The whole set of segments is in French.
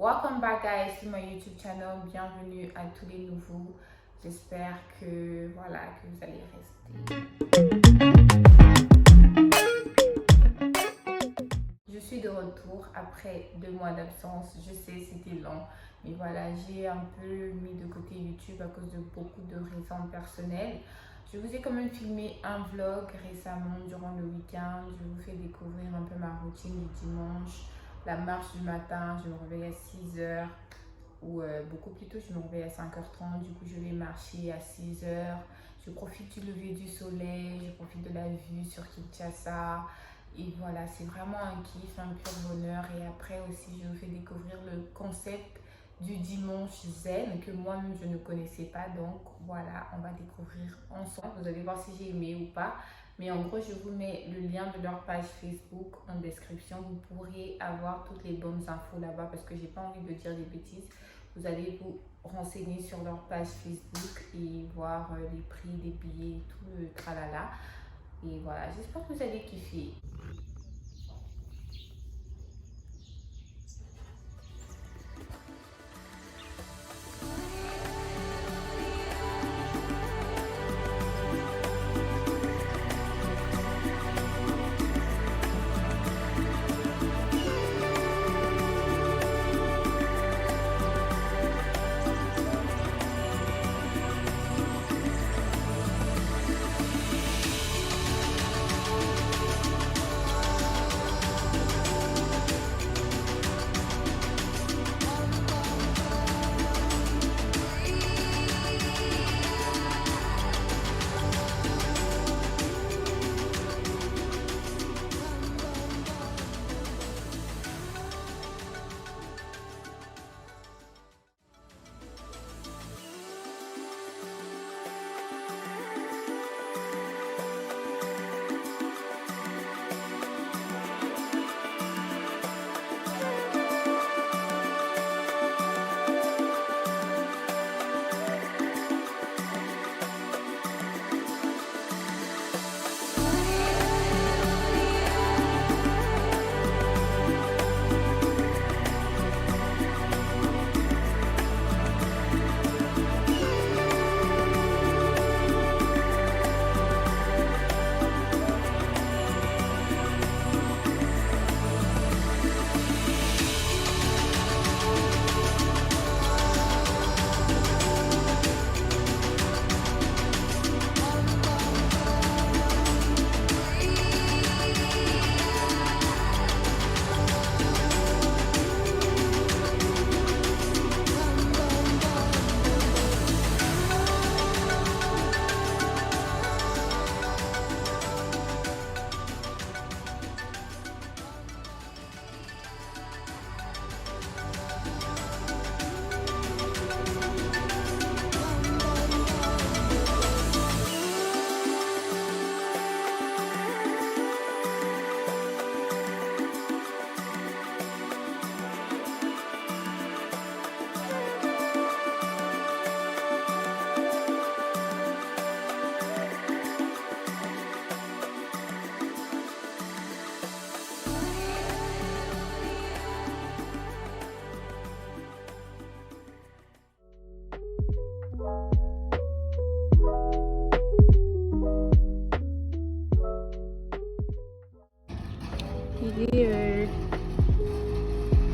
Welcome back guys to my YouTube channel. Bienvenue à tous les nouveaux. J'espère que voilà que vous allez rester. Je suis de retour après 2 mois d'absence. Je sais c'était long, mais voilà, j'ai un peu mis de côté YouTube à cause de beaucoup de raisons personnelles. Je vous ai quand même filmé un vlog récemment durant le week-end. Je vous fais découvrir un peu ma routine du dimanche. La marche du matin, je me réveille à 6h ou beaucoup plus tôt, je me réveille à 5h30. Du coup, je vais marcher à 6h. Je profite du lever du soleil, je profite de la vue sur Kinshasa. Et voilà, c'est vraiment un kiff, un pur bonheur. Et après aussi, je vous fais découvrir le concept du dimanche zen que moi-même je ne connaissais pas. Donc voilà, on va découvrir ensemble. Vous allez voir si j'ai aimé ou pas. Mais en gros, je vous mets le lien de leur page Facebook en description. Vous pourrez avoir toutes les bonnes infos là-bas parce que j'ai pas envie de dire des bêtises. Vous allez vous renseigner sur leur page Facebook et voir les prix des billets et tout le tralala. Et voilà, j'espère que vous allez kiffer.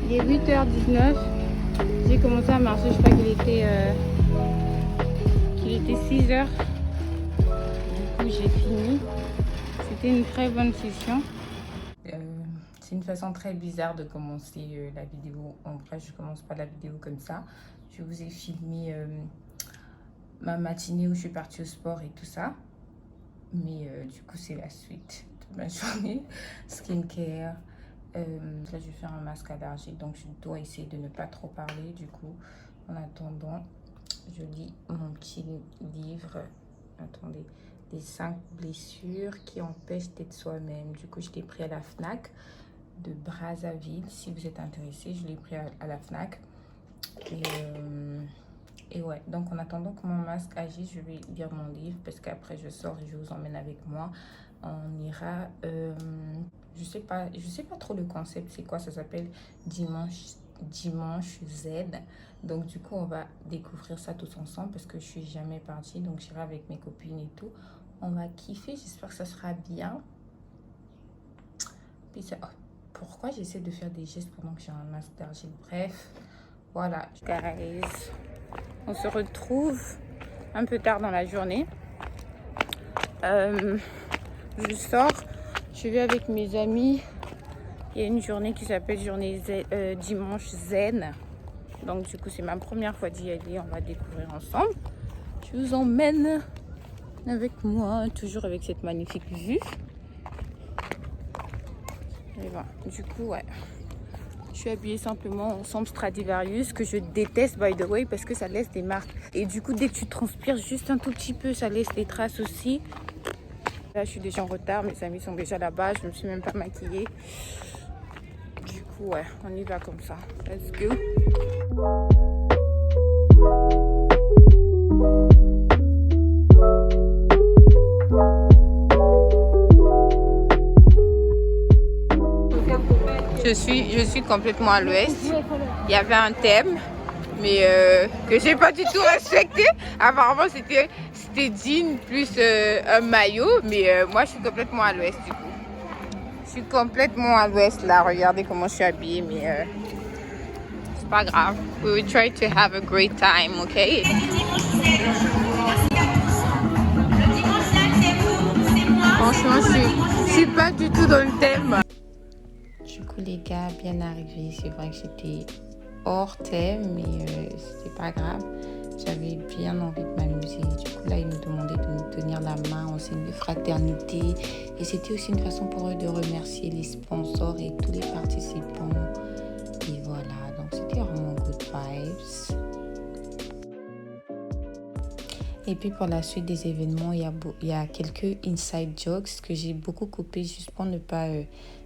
Il est 8h19. J'ai commencé à marcher, je crois qu'il était 6h. Du coup, j'ai fini. C'était une très bonne session. C'est une façon très bizarre de commencer la vidéo. En vrai, je commence pas la vidéo comme ça. Je vous ai filmé ma matinée où je suis partie au sport et tout ça. Mais du coup, c'est la suite de ma journée. Skincare. Là, je vais faire un masque allergique, donc je dois essayer de ne pas trop parler. Du coup, en attendant, je lis mon petit livre. Attendez, les 5 blessures qui empêchent d'être soi-même. Du coup, je l'ai pris à la FNAC de Brazzaville. Si vous êtes intéressé, je l'ai pris à la FNAC. Et ouais, donc en attendant que mon masque agisse, je vais lire mon livre parce qu'après je sors et je vous emmène avec moi. On ira, je sais pas trop le concept, c'est quoi, ça s'appelle dimanche dimanche zen. Donc du coup on va découvrir ça tous ensemble parce que je suis jamais partie, donc j'irai avec mes copines et tout. On va kiffer, j'espère que ça sera bien. Puis ça... oh, pourquoi j'essaie de faire des gestes pendant que j'ai un Aspergille? Bref, voilà guys, on se retrouve un peu tard dans la journée. Je sors, je vais avec mes amis. Il y a une journée qui s'appelle dimanche zen. Donc du coup c'est ma première fois d'y aller, on va découvrir ensemble. Je vous emmène avec moi, toujours avec cette magnifique vue. Et voilà, du coup ouais. Je suis habillée simplement ensemble Stradivarius, que je déteste by the way parce que ça laisse des marques. Et du coup dès que tu transpires juste un tout petit peu, ça laisse des traces aussi. Là je suis déjà en retard, mes amis sont déjà là-bas, je me suis même pas maquillée. Du coup ouais, on y va comme ça. Let's go. Je suis complètement à l'ouest. Il y avait un thème, mais que j'ai pas du tout respecté. Apparemment, c'était jean plus un maillot, mais moi, je suis complètement à l'ouest du coup. Je suis complètement à l'ouest là. Regardez comment je suis habillée, mais c'est pas grave. We will try to have a great time, ok? Franchement, je suis pas du tout dans le thème. Du coup les gars, bien arrivé, c'est vrai que j'étais hors thème, mais c'était pas grave. J'avais bien envie de m'amuser. Du coup là ils nous demandaient de nous tenir la main en signe de fraternité. Et c'était aussi une façon pour eux de remercier les sponsors et tous les participants. Et voilà, donc c'était vraiment good vibes. Et puis pour la suite des événements, il y a quelques inside jokes que j'ai beaucoup coupé juste pour ne pas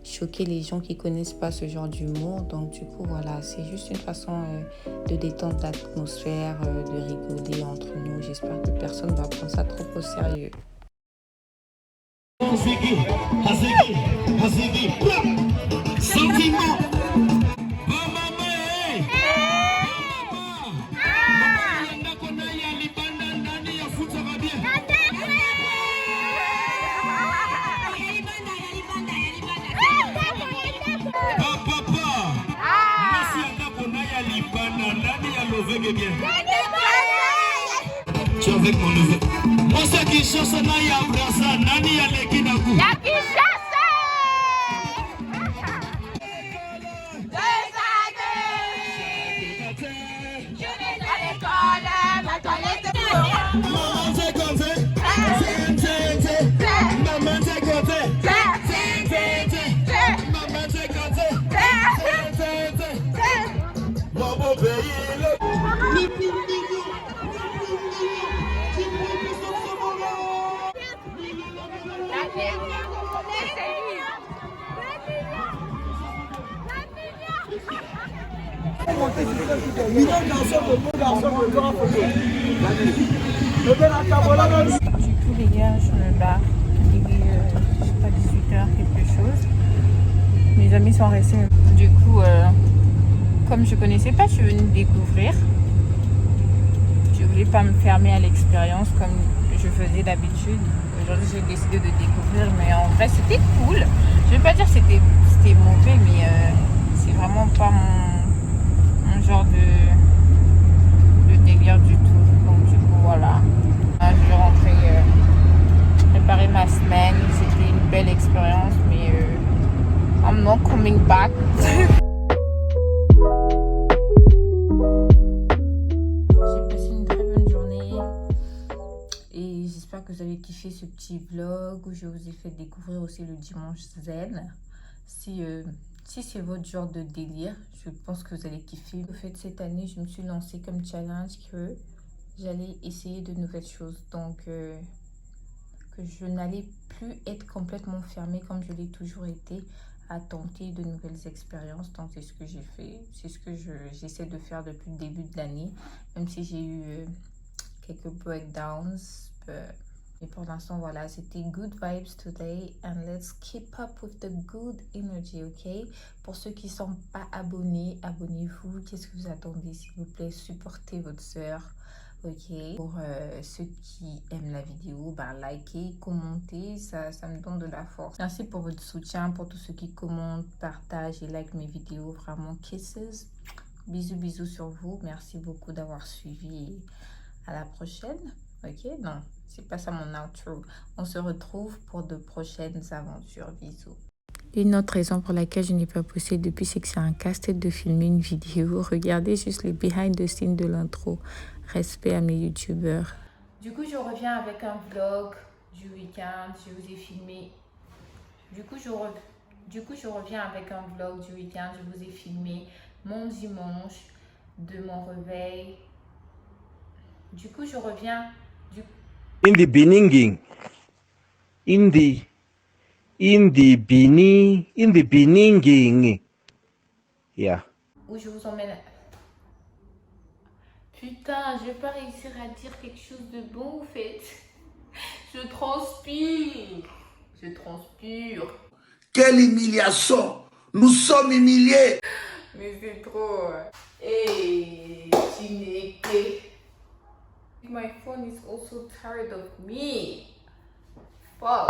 choquer les gens qui connaissent pas ce genre d'humour. Donc du coup voilà, c'est juste une façon de détendre l'atmosphère, de rigoler entre nous. J'espère que personne va prendre ça trop au sérieux. Tu es avec mon neveu. Moi, c'est qui chasse Naya Brasa, Nani Alekinaku. La qui chasse! Maman, c'est comme ça. Maman, c'est comme ça. Maman, c'est comme ça. Maman, pays. Du coup les gars, je me barre. Il est je sais pas 18h quelque chose. Mes amis sont restés. Du coup comme je connaissais pas, je suis venue découvrir. Je voulais pas me fermer à l'expérience comme je faisais d'habitude. Aujourd'hui j'ai décidé de découvrir, mais en vrai c'était cool. Je vais pas dire que c'était mauvais, mais c'est vraiment pas mon genre de délire du tout. Donc du coup voilà, je vais rentrer préparer ma semaine. C'était une belle expérience, mais I'm not coming back. J'ai passé une très bonne journée et j'espère que vous avez kiffé ce petit vlog où je vous ai fait découvrir aussi le dimanche zen. Si c'est votre genre de délire, je pense que vous allez kiffer. En fait, cette année, je me suis lancée comme challenge que j'allais essayer de nouvelles choses. Donc, que je n'allais plus être complètement fermée comme je l'ai toujours été à tenter de nouvelles expériences. Donc, c'est ce que j'ai fait. C'est ce que j'essaie de faire depuis le début de l'année. Même si j'ai eu quelques breakdowns. Et pour l'instant, voilà, c'était good vibes today. And let's keep up with the good energy, ok? Pour ceux qui ne sont pas abonnés, abonnez-vous. Qu'est-ce que vous attendez, s'il vous plaît? Supportez votre soeur, ok? Pour ceux qui aiment la vidéo, ben, likez, commentez, ça me donne de la force. Merci pour votre soutien, pour tous ceux qui commentent, partagent et like mes vidéos. Vraiment, kisses. Bisous, bisous sur vous. Merci beaucoup d'avoir suivi. À la prochaine. Ok, non, c'est pas ça mon outro. On se retrouve pour de prochaines aventures. Bisous. Une autre raison pour laquelle je n'ai pas posté depuis, c'est que c'est un casse-tête de filmer une vidéo. Regardez juste les behind the scenes de l'intro. Respect à mes youtubeurs. Du coup, je reviens avec un vlog du week-end. Je vous ai filmé. Du coup, je reviens avec un vlog du week-end. Je vous ai filmé mon dimanche de mon réveil. Du coup, je reviens. In the beginning, in the beginning, yeah. Où je vous emmène. Putain, je vais pas réussir à dire quelque chose de bon, en fait. Je transpire. Je transpire. Quelle humiliation! Nous sommes humiliés! Mais c'est trop. Hey, Chineke. My phone is also tired of me. Fuck.